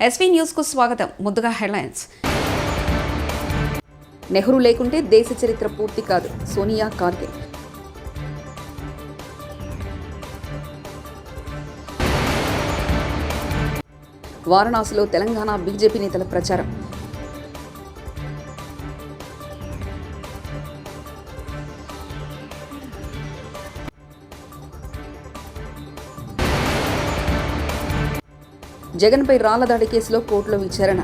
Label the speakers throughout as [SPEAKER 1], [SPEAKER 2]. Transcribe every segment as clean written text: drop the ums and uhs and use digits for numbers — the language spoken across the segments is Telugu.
[SPEAKER 1] ఎస్వీ న్యూస్ కు స్వాగతం. ముందుగా హెడ్లైన్స్. నెహ్రూ లేకుంటే దేశ చరిత్ర పూర్తి కాదు, సోనియా కార్గే. వారణాసిలో తెలంగాణ బీజేపీ నేతల ప్రచారం. జగన్పై రాళ్ల దాడి కేసులో కోర్టులో విచారణ.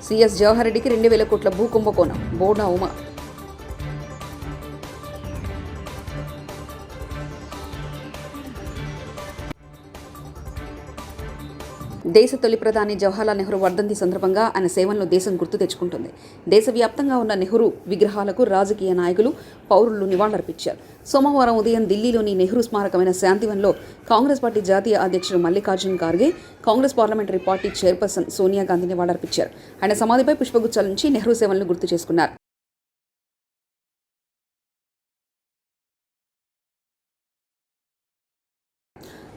[SPEAKER 1] సీఎస్ జవహర్ రెడ్డికి 2,000 కోట్ల భూ కుంభకోణం, బోడా ఉమా. దేశ తొలి ప్రధాని జవహర్లాల్ నెహ్రూ వర్ధంతి సందర్భంగా ఆయన సేవలను దేశం గుర్తు తెచ్చుకుంటుంది. దేశవ్యాప్తంగా ఉన్న నెహ్రూ విగ్రహాలకు రాజకీయ నాయకులు, పౌరులు నివాళులర్పించారు. సోమవారం ఉదయం ఢిల్లీలోని నెహ్రూ స్మారకమైన శాంతివన్లో కాంగ్రెస్ పార్టీ జాతీయ అధ్యక్షుడు Mallikarjun Kharge, Congress parliamentary party chairperson Sonia Gandhi నివాళులర్పించారు. ఆయన సమాధిపై పుష్పగుచ్చాల నుంచి నెహ్రూ సేవలను గుర్తు చేసుకున్నారు.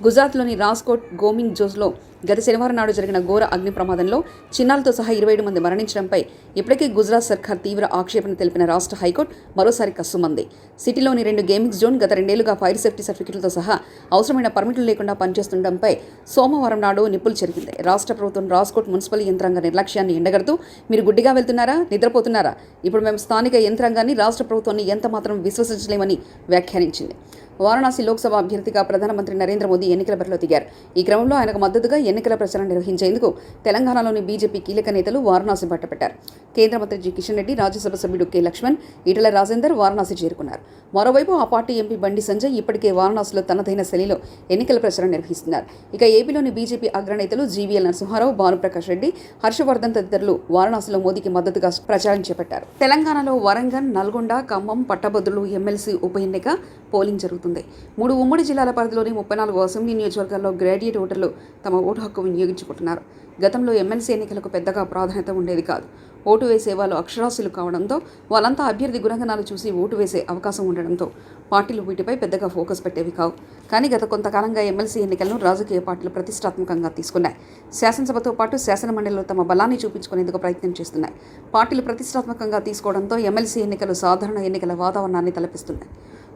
[SPEAKER 1] గుజరాత్లోని రాజ్కోట్ గోమింగ్ జోస్లో గత శనివారం నాడు జరిగిన ఘోర అగ్ని ప్రమాదంలో చిన్నారులతో సహా 27 మంది మరణించడంపై ఇప్పటికే గుజరాత్ సర్కార్ తీవ్ర ఆక్షేపణ తెలిపిన రాష్ట్ర హైకోర్టు మరోసారి కస్సుమంది. సిటీలోని 2 గేమింగ్ జోన్ గత 2 ఏళ్లుగా ఫైర్ సేఫ్టీ సర్టిఫికెట్లతో సహా అవసరమైన పర్మిట్లు లేకుండా పనిచేస్తుండటంపై సోమవారం నాడు నిప్పులు చెరిగింది. రాష్ట్ర ప్రభుత్వం రాజ్కోట్ మున్సిపల్ యంత్రాంగ నిర్లక్ష్యాన్ని ఎండగడుతూ, మీరు గుడ్డిగా వెళ్తున్నారా, నిద్రపోతున్నారా, ఇప్పుడు మేము స్థానిక యంత్రాంగాన్ని, రాష్ట్ర ప్రభుత్వాన్ని ఎంత మాత్రం విశ్వసించలేమని వ్యాఖ్యానించింది. వారణాసి లోక్సభ అభ్యర్థిగా ప్రధానమంత్రి నరేంద్ర మోదీ ఎన్నికల బరిలో దిగారు. ఈ క్రమంలో ఆయనకు మద్దతుగా ఎన్నికల ప్రచారం నిర్వహించేందుకు తెలంగాణలోని బీజేపీ కీలక నేతలు వారణాసి బట్టపెట్టారు. కేంద్ర మంత్రి జి కిషన్ రెడ్డి, రాజ్యసభ సభ్యుడు కె లక్ష్మణ్, ఈటెల రాజేందర్ వారణాసి చేరుకున్నారు. మరోవైపు ఆ పార్టీ ఎంపీ బండి సంజయ్ ఇప్పటికే వారణాసిలో తనదైన శైలిలో ఎన్నికల ప్రచారం నిర్వహిస్తున్నారు. ఇక ఏపీలోని బీజేపీ అగ్రనేతలు జీవీఎల్ నరసింహారావు, భానుప్రకాష్ రెడ్డి, హర్షవర్ధన్ తదితరులు వారణాసిలో మోదీకి మద్దతుగా ప్రచారం చేపట్టారు. తెలంగాణలో వరంగల్, నల్గొండ, ఖమ్మం, పట్టభద్రులు ఎమ్మెల్సీ ఉప ఎన్నిక పోలింగ్ జరుగుతుంది. 3 ఉమ్మడి జిల్లాల పరిధిలోని 34 అసెంబ్లీ నియోజకవర్గాల్లో గ్రాడ్యుయేట్ ఓటర్లు తమ ఓటు హక్కు వినియోగించుకుంటున్నారు. గతంలో ఎమ్మెల్సీ ఎన్నికలకు పెద్దగా ప్రాధాన్యత ఉండేది కాదు. ఓటు వేసే వాళ్ళు అక్షరాస్యులు కావడంతో వాళ్ళంతా అభ్యర్థి గుణగణాలు చూసి ఓటు వేసే అవకాశం ఉండడంతో పార్టీలు వీటిపై పెద్దగా ఫోకస్ పెట్టేవి కావు. కానీ గత కొంతకాలంగా ఎమ్మెల్సీ ఎన్నికలను రాజకీయ పార్టీలు ప్రతిష్టాత్మకంగా తీసుకున్నాయి. శాసనసభతో పాటు శాసనమండలిలో తమ బలాన్ని చూపించుకునేందుకు ప్రయత్నం చేస్తున్నాయి. పార్టీలు ప్రతిష్టాత్మకంగా తీసుకోవడంతో ఎమ్మెల్సీ ఎన్నికలు సాధారణ ఎన్నికల వాతావరణాన్ని తలపిస్తున్నాయి.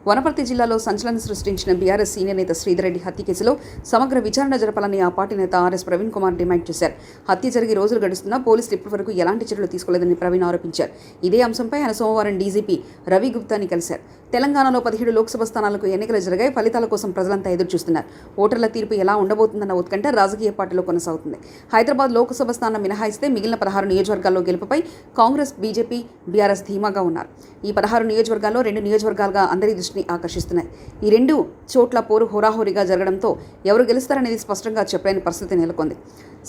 [SPEAKER 1] వనపర్తి జిల్లాలో సంచలనం సృష్టించిన బీఆర్ఎస్ సీనియర్ నేత శ్రీధర్ రెడ్డి హత్య కేసులో సమగ్ర విచారణ జరపాలని ఆ పార్టీ నేత ఆర్ఎస్ ప్రవీణ్ కుమార్ డిమాండ్ చేశారు. హత్య జరిగి రోజులు గడుస్తున్నా పోలీసులు ఇప్పటివరకు ఎలాంటి చర్యలు తీసుకోలేదని ప్రవీణ్ ఆరోపించారు. ఇదే అంశంపై ఆయన సోమవారం డీజీపీ రవి గుప్తాని కలిశారు. తెలంగాణలో 17 లోక్సభ స్థానాలకు ఎన్నికలు జరిగాయి. ఫలితాల కోసం ప్రజలంతా ఎదురు చూస్తున్నారు. ఓటర్ల తీర్పు ఎలా ఉండబోతుందన్న ఉత్కంఠ రాజకీయ పార్టీలో కొనసాగుతుంది. హైదరాబాద్ లోక్సభ స్థానం మినహాయిస్తే మిగిలిన 16 నియోజకవర్గాల్లో గెలుపుపై కాంగ్రెస్, బీజేపీ, బీఆర్ఎస్ ధీమాగా ఉన్నారు. ఈ 16 నియోజకవర్గాల్లో 2 నియోజకవర్గాలుగా అందరి దృష్టిని ఆకర్షిస్తున్నాయి. ఈ 2 చోట్ల పోరు హోరాహోరీగా జరగడంతో ఎవరు గెలుస్తారనేది స్పష్టంగా చెప్పలేని పరిస్థితి నెలకొంది.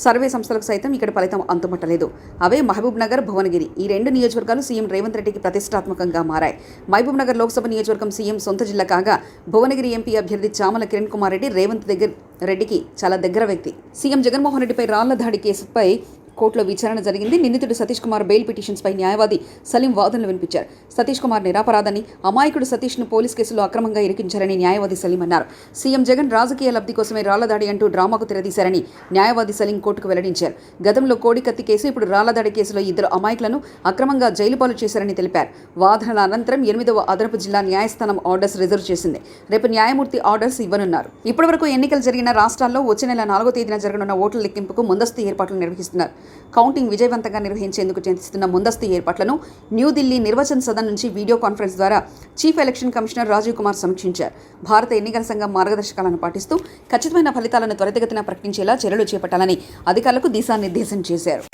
[SPEAKER 1] సర్వే సంస్థలకు సైతం ఇక్కడ ఫలితం అంతుమట్టలేదు. అవే మహబూబ్ నగర్, భువనగిరి. ఈ 2 నియోజకవర్గాలు సీఎం రేవంత్ రెడ్డికి ప్రతిష్టాత్మకంగా మారాయి. మహబూబ్ నగర్ లోక్సభ నియోజకవర్గం సీఎం సొంత జిల్లా కాగా, భువనగిరి ఎంపీ అభ్యర్థి చామల కిరణ్ కుమార్ రెడ్డి రేవంత్ రెడ్డికి చాలా దగ్గర వ్యక్తి. సీఎం జగన్మోహన్ రెడ్డిపై రాళ్ల దాడి కేసుపై కోర్టులో విచారణ జరిగింది. నిందితుడు సతీష్ కుమార్ బెయిల్ పిటిషన్స్పై న్యాయవాది సలీం వాదనలు వినిపించారు. సతీష్ కుమార్ నిరాపరాధని, అమాయకుడు సతీష్ను పోలీస్ కేసులో అక్రమంగా ఇరికించారని న్యాయవాది సలీం అన్నారు. సీఎం జగన్ రాజకీయ లబ్ధి కోసమే రాళ్లదాడి అంటూ డ్రామాకు తెరదీశారని న్యాయవాది సలీం కోర్టుకు వెల్లడించారు. గతంలో కోడికత్తి కేసు, ఇప్పుడు రాళ్లదాడి కేసులో 2 అమాయకులను అక్రమంగా జైలు పాలు చేశారని తెలిపారు. వాదనల అనంతరం 8వ అదనపు జిల్లా న్యాయస్థానం ఆర్డర్స్ రిజర్వ్ చేసింది. రేపు న్యాయమూర్తి ఆర్డర్స్ ఇవ్వనున్నారు. ఇప్పటివరకు ఎన్నికలు జరిగిన రాష్ట్రాల్లో వచ్చే నెల 4వ తేదీన జరగనున్న ఓట్ల లెక్కింపుకు ముందస్తు ఏర్పాట్లు నిర్వహిస్తున్నారు. కౌంటింగ్ విజయవంతంగా నిర్వహించేందుకు చేస్తున్న ముందస్తు ఏర్పాట్లను న్యూఢిల్లీ నిర్వచన్ సదన్ నుంచి వీడియో కాన్ఫరెన్స్ ద్వారా chief election commissioner Rajiv Kumar సమీక్షించారు. భారత ఎన్నికల సంఘం మార్గదర్శకాలను పాటిస్తూ ఖచ్చితమైన ఫలితాలను త్వరితగతిన ప్రకటించేలా చర్యలు చేపట్టాలని అధికారులకు దిశానిర్దేశం చేశారు.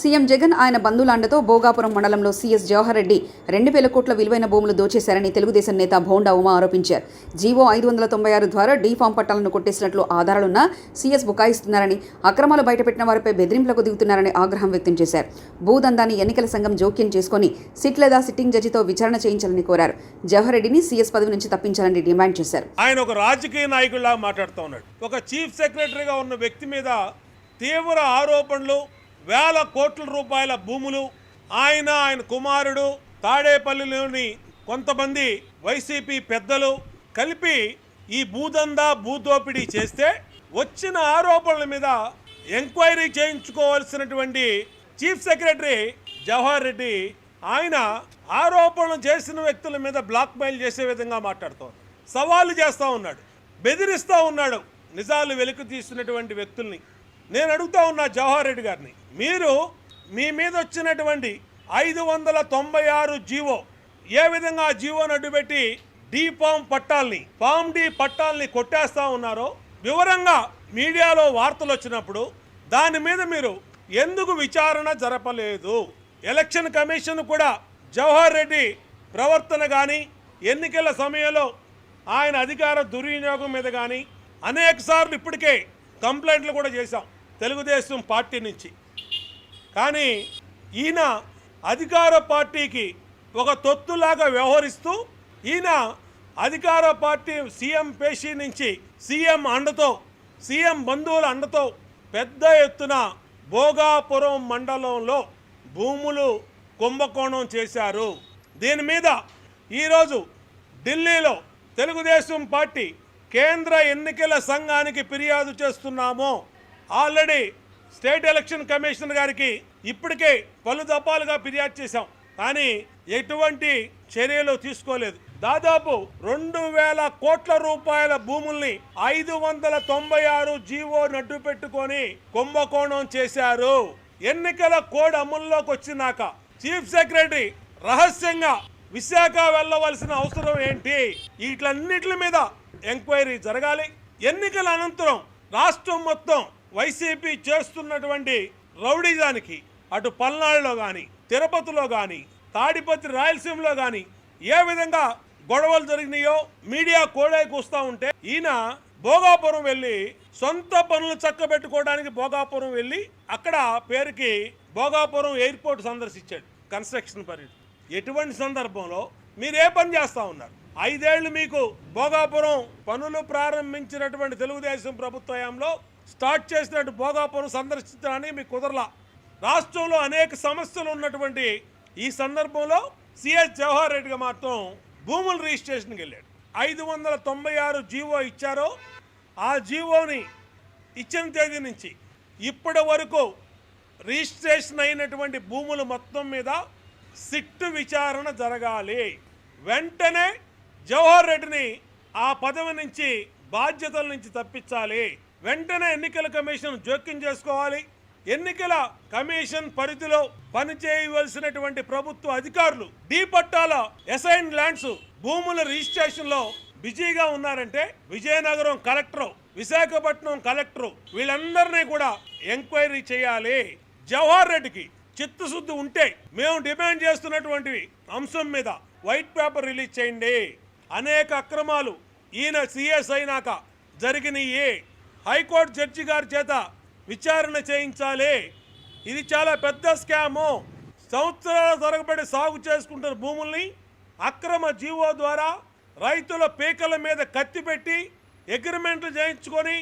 [SPEAKER 1] సీఎం జగన్ ఆయన బంధువుల అండతో భోగాపురం మండలంలో సీఎస్ జవహర్ రెడ్డి 2,000 కోట్ల విలువైన భూములు దోచేశారని తెలుగుదేశం నేత భోండా ఉమా ఆరోపించారు. జీవో 596 ద్వారా డీ ఫామ్ పట్టాలను కొట్టేసినట్లు ఆధారాలున్నా సీఎస్ బుకాయిస్తున్నారని, అక్రమాలు బయటపెట్టిన వారిపై బెదిరింపులకు దిగుతున్నారని ఆగ్రహం వ్యక్తం చేశారు. భూదందాన్ని ఎన్నికల సంఘం జోక్యం చేసుకుని సిట్ లేదా సిట్టింగ్ జడ్జితో విచారణ చేయించాలని కోరారు. జవహర్ రెడ్డిని సీఎస్ పదవి నుంచి తప్పించాలని డిమాండ్ చేశారు.
[SPEAKER 2] ఆయన ఒక రాజకీయ నాయకుడిలా మాట్లాడుతూ ఉన్నాడు. ఒక చీఫ్ సెక్రటరీగా ఉన్న వ్యక్తి మీద తీవ్ర ఆరోపణలు, వేల కోట్ల రూపాయల భూములు, ఆయన కుమారుడు, తాడేపల్లిలోని కొంతమంది వైసీపీ పెద్దలు కలిపి ఈ భూదందా భూదోపిడీ చేస్తే వచ్చిన ఆరోపణల మీద ఎంక్వైరీ చేయించుకోవాల్సినటువంటి చీఫ్ సెక్రటరీ జవహర్ రెడ్డి ఆయన ఆరోపణలు చేసిన వ్యక్తుల మీద బ్లాక్మెయిల్ చేసే విధంగా మాట్లాడుతూ సవాలు చేస్తూ ఉన్నాడు, బెదిరిస్తూ ఉన్నాడు నిజాలు వెలికి తీస్తున్నటువంటి వ్యక్తుల్ని. నేను అడుగుతా ఉన్నా జవహర్ రెడ్డి గారిని, మీరు మీ మీద వచ్చినటువంటి 596 జీవో ఏ విధంగా ఆ జీవోను అడ్డుపెట్టి డీ ఫామ్ పట్టాలని, ఫామ్ డి పట్టాలని కొట్టేస్తా ఉన్నారో వివరంగా మీడియాలో వార్తలు వచ్చినప్పుడు దాని మీద మీరు ఎందుకు విచారణ జరపలేదు? ఎలక్షన్ కమిషన్ కూడా జవహర్ రెడ్డి ప్రవర్తన కానీ, ఎన్నికల సమయంలో ఆయన అధికార దుర్వినియోగం మీద కానీ అనేక సార్లు ఇప్పటికే కంప్లైంట్లు కూడా చేశాం తెలుగుదేశం పార్టీ నుంచి. కానీ ఈయన అధికార పార్టీకి ఒక తొత్తులాగా వ్యవహరిస్తూ ఈయన అధికార పార్టీ సీఎం పేషీ నుంచి సీఎం అండతో, సీఎం బంధువుల అండతో పెద్ద ఎత్తున భోగాపురం మండలంలో భూములు కుంభకోణం చేశారు. దీని మీద ఈరోజు ఢిల్లీలో తెలుగుదేశం పార్టీ కేంద్ర ఎన్నికల సంఘానికి ఫిర్యాదు చేస్తున్నాము. ఆల్రెడీ స్టేట్ ఎలక్షన్ కమిషనర్ గారికి ఇప్పటికే పలు దఫాలుగా ఫిర్యాదు చేశాం, కానీ ఎటువంటి చర్యలు తీసుకోలేదు. దాదాపు 2,000 కోట్ల రూపాయల భూముల్ని 596 జీవో నడ్డు పెట్టుకొని కుంభకోణం చేశారు. ఎన్నికల కోడ్ అమల్లోకి వచ్చినాక చీఫ్ సెక్రటరీ రహస్యంగా విశాఖ వెళ్ళవలసిన అవసరం ఏంటి? వీటన్నిటి మీద ఎంక్వైరీ జరగాలి. ఎన్నికల అనంతరం రాష్ట్రం మొత్తం వైసీపీ చేస్తున్నటువంటి రౌడీజానికి అటు పల్నాడులో కానీ, తిరుపతిలో కానీ, తాడిపత్రి రాయలసీమలో కానీ ఏ విధంగా గొడవలు జరిగినాయో మీడియా కోడే కూస్తూ ఉంటే ఈయన భోగాపురం వెళ్ళి సొంత పనులు చక్కబెట్టుకోవడానికి భోగాపురం వెళ్ళి అక్కడ పేరుకి భోగాపురం ఎయిర్పోర్ట్ సందర్శించాడు కన్స్ట్రక్షన్ పని. ఎటువంటి సందర్భంలో మీరు ఏ పని చేస్తూ ఉన్నారు? 5 ఏళ్లు మీకు భోగాపురం పనులు ప్రారంభించినటువంటి తెలుగుదేశం ప్రభుత్వంలో స్టార్ట్ చేసినట్టు భోగాపురం సందర్శించడానికి మీకు కుదరలా. రాష్ట్రంలో అనేక సమస్యలు ఉన్నటువంటి ఈ సందర్భంలో సిఎస్ జవహర్ రెడ్డిగా మాత్రం భూముల రిజిస్ట్రేషన్కి వెళ్ళాడు. 596 జీవో ఇచ్చారో ఆ జీవోని ఇచ్చిన తేదీ నుంచి ఇప్పటి వరకు రిజిస్ట్రేషన్ అయినటువంటి భూముల మొత్తం మీద సిట్టు విచారణ జరగాలి. వెంటనే జవహర్ రెడ్డిని ఆ పదవి నుంచి, బాధ్యతల నుంచి తప్పించాలి. వెంటనే ఎన్నికల కమిషన్ జోక్యం చేసుకోవాలి. ఎన్నికల కమిషన్ పరిధిలో పనిచేయవలసినటువంటి ప్రభుత్వ అధికారులు డీ పట్టాల అసైన్ ల్యాండ్స్ భూముల రిజిస్ట్రేషన్లో బిజీగా ఉన్నారంటే విజయనగరం కలెక్టర్, విశాఖపట్నం కలెక్టర్ వీళ్ళందరినీ కూడా ఎంక్వైరీ చేయాలి. జవహర్ రెడ్డికి చిత్తశుద్ధి ఉంటే మేము డిమాండ్ చేస్తున్నటువంటి అంశం మీద వైట్ పేపర్ రిలీజ్ చేయండి. అనేక అక్రమాలు ఈయన సీఎస్ అయినాక జరిగినాయి. హైకోర్టు జడ్జి గారి చేత విచారణ చేయించాలి. ఇది చాలా పెద్ద స్కాము. సంవత్సరాల తరబడి సాగు చేసుకుంటున్న భూముల్ని అక్రమ జీవో ద్వారా రైతుల పీకల మీద కత్తి పెట్టి అగ్రిమెంట్లు చేయించుకొని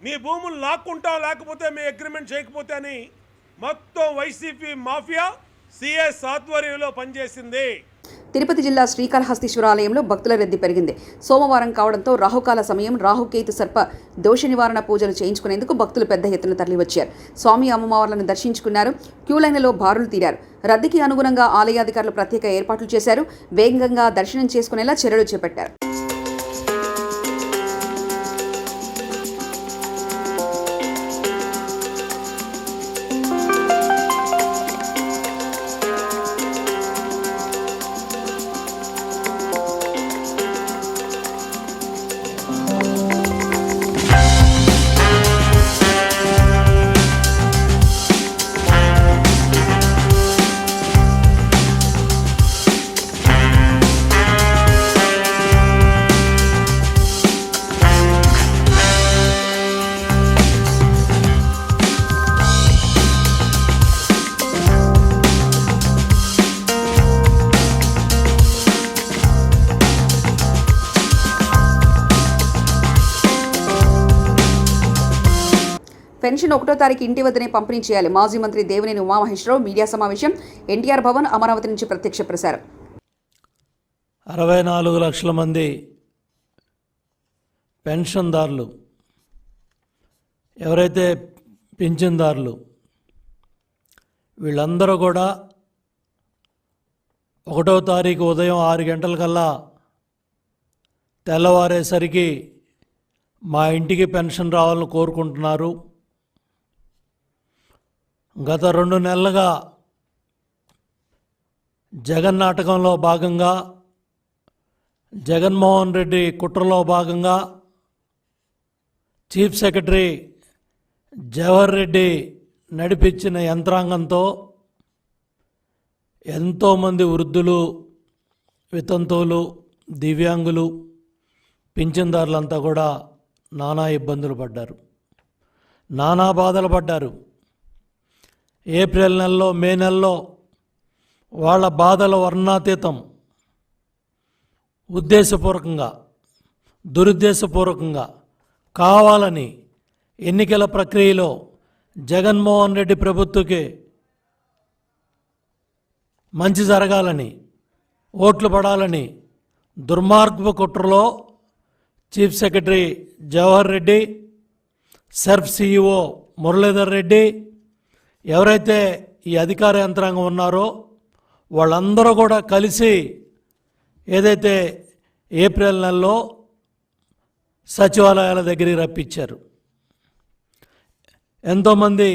[SPEAKER 2] మీ భూములు లాక్కుంటా, లేకపోతే మీ అగ్రిమెంట్ చేయకపోతే అని మొత్తం వైసీపీ మాఫియా సిఎస్ ఆధ్వర్యంలో పనిచేసింది.
[SPEAKER 1] తిరుపతి జిల్లా శ్రీకాళహస్తీశ్వర ఆలయంలో భక్తుల రద్దీ పెరిగింది. సోమవారం కావడంతో రాహుకాల సమయం రాహుకేతు సర్ప దోష నివారణ పూజలు చేయించుకునేందుకు భక్తులు పెద్ద ఎత్తున తరలివచ్చారు. స్వామి అమ్మవార్లను దర్శించుకున్నారు. క్యూలైన్లలో బారులు తీరారు. రద్దీకి అనుగుణంగా ఆలయాధికారులు ప్రత్యేక ఏర్పాట్లు చేశారు. వేగంగా దర్శనం చేసుకునేలా చర్యలు చేపట్టారు. పెన్షన్ 1వ తారీఖు ఇంటి వద్దనే పంపిణీ చేయాలి. మాజీ మంత్రి దేవినేని ఉమామహేశ్వరరావు మీడియా సమావేశం. ఎన్టీఆర్ భవన్, అమరావతి నుంచి ప్రత్యక్ష ప్రసారం.
[SPEAKER 3] 64 లక్షల మంది పెన్షన్దారులు, ఎవరైతే పింఛన్దారులు, వీళ్ళందరూ కూడా 1వ తారీఖు ఉదయం 6 గంటలకల్లా తెల్లవారేసరికి మా ఇంటికి పెన్షన్ రావాలని కోరుకుంటున్నారు. గత 2 నెలలుగా జగన్ నాటకంలో భాగంగా, జగన్మోహన్ రెడ్డి కుట్రలో భాగంగా చీఫ్ సెక్రటరీ జవహర్ రెడ్డి నడిపించిన యంత్రాంగంతో ఎంతోమంది వృద్ధులు, వితంతువులు, దివ్యాంగులు, పింఛన్దారులంతా కూడా నానా ఇబ్బందులు పడ్డారు, నానా బాధలు పడ్డారు. ఏప్రిల్ నెలలో, మే నెలలో వాళ్ళ బాధల వర్ణాతీతం. ఉద్దేశపూర్వకంగా, దురుద్దేశపూర్వకంగా, కావాలని ఎన్నికల ప్రక్రియలో జగన్మోహన్ రెడ్డి ప్రభుత్వకి మంచి జరగాలని, ఓట్లు పడాలని దుర్మార్గపు కుట్రలో chief secretary Jawahar Reddy, SERP CEO Muralidhar Reddy, ఎవరైతే ఈ అధికార యంత్రాంగం ఉన్నారో వాళ్ళందరూ కూడా కలిసి ఏదైతే ఏప్రిల్ నెలలో సచివాలయాల దగ్గరికి రప్పించారు. ఎంతోమంది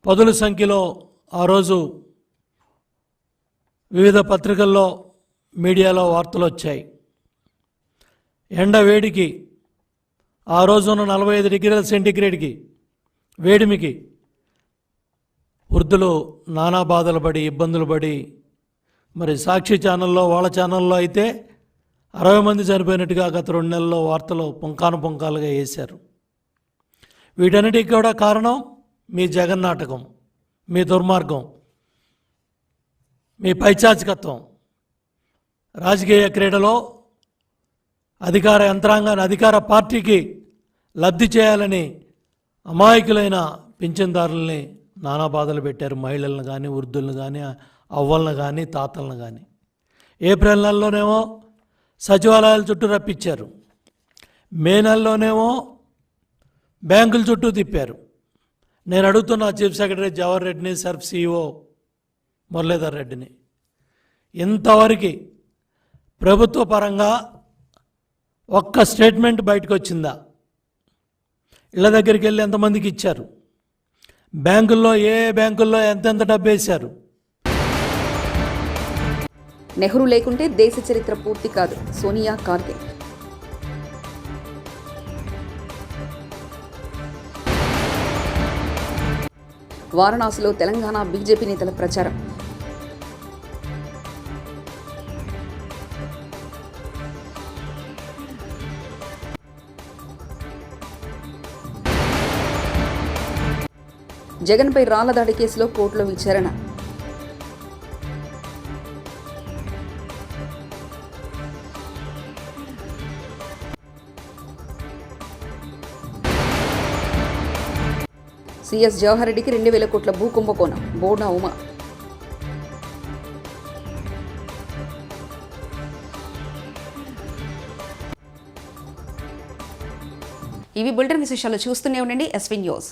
[SPEAKER 3] పదుల సంఖ్యలో ఆ రోజు వివిధ పత్రికల్లో, మీడియాలో వార్తలు వచ్చాయి. ఎండ వేడికి, ఆ రోజున 45 డిగ్రీల సెంటీగ్రేడ్కి వేడిమికి వృద్ధులు నానా బాధలు పడి, ఇబ్బందులు పడి, మరి సాక్షి ఛానల్లో, వాళ్ళ ఛానల్లో అయితే 60 మంది చనిపోయినట్టుగా గత 2 నెలల్లో వార్తలు పుంకాలుగా వేశారు. వీటన్నిటికీ కూడా కారణం మీ జగన్ నాటకం, మీ దుర్మార్గం, మీ పైచాచికత్వం. రాజకీయ క్రీడలో అధికార యంత్రాంగాన్ని, అధికార పార్టీకి లబ్ధి చేయాలని అమాయకులైన పింఛన్దారుల్ని నానా బాధలు పెట్టారు. మహిళలను కానీ, వృద్ధులను కానీ, అవ్వలను కానీ, తాతలను కానీ. ఏప్రిల్ నెలలోనేమో సచివాలయాల చుట్టూ రప్పించారు, మే నెలలోనేమో బ్యాంకుల చుట్టూ తిప్పారు. నేను అడుగుతున్నా చీఫ్ సెక్రటరీ జవహర్ రెడ్డిని, సెర్ఫ్ సిఇఓ మురళీధర్ రెడ్డిని, ఇంతవరకు ప్రభుత్వ పరంగా ఒక్క స్టేట్మెంట్ బయటకు వచ్చిందా? ఇళ్ళ దగ్గరికి వెళ్ళి ఎంతమందికి ఇచ్చారు? బ్యాంకుల్లో, ఏ బ్యాంకుల్లో ఎంతెంత డబ్బు వేశారు?
[SPEAKER 1] నెహ్రూ లేకుంటే దేశ చరిత్ర పూర్తి కాదు. సోనియా, కార్గే. వారణాసిలో తెలంగాణ బీజేపీ నేతల ప్రచారం. జగన్పై రాళ్ల దాడి కేసులో కోర్టులో విచారణ. సిఎస్ జవహర్ రెడ్డికి 2000 కోట్ల భూ కుంభకోణం. బోర్డా ఉమా. ఇవి బులెటిన్ విశేషాలు. చూస్తూనే ఉండండి ఎస్వీ న్యూస్.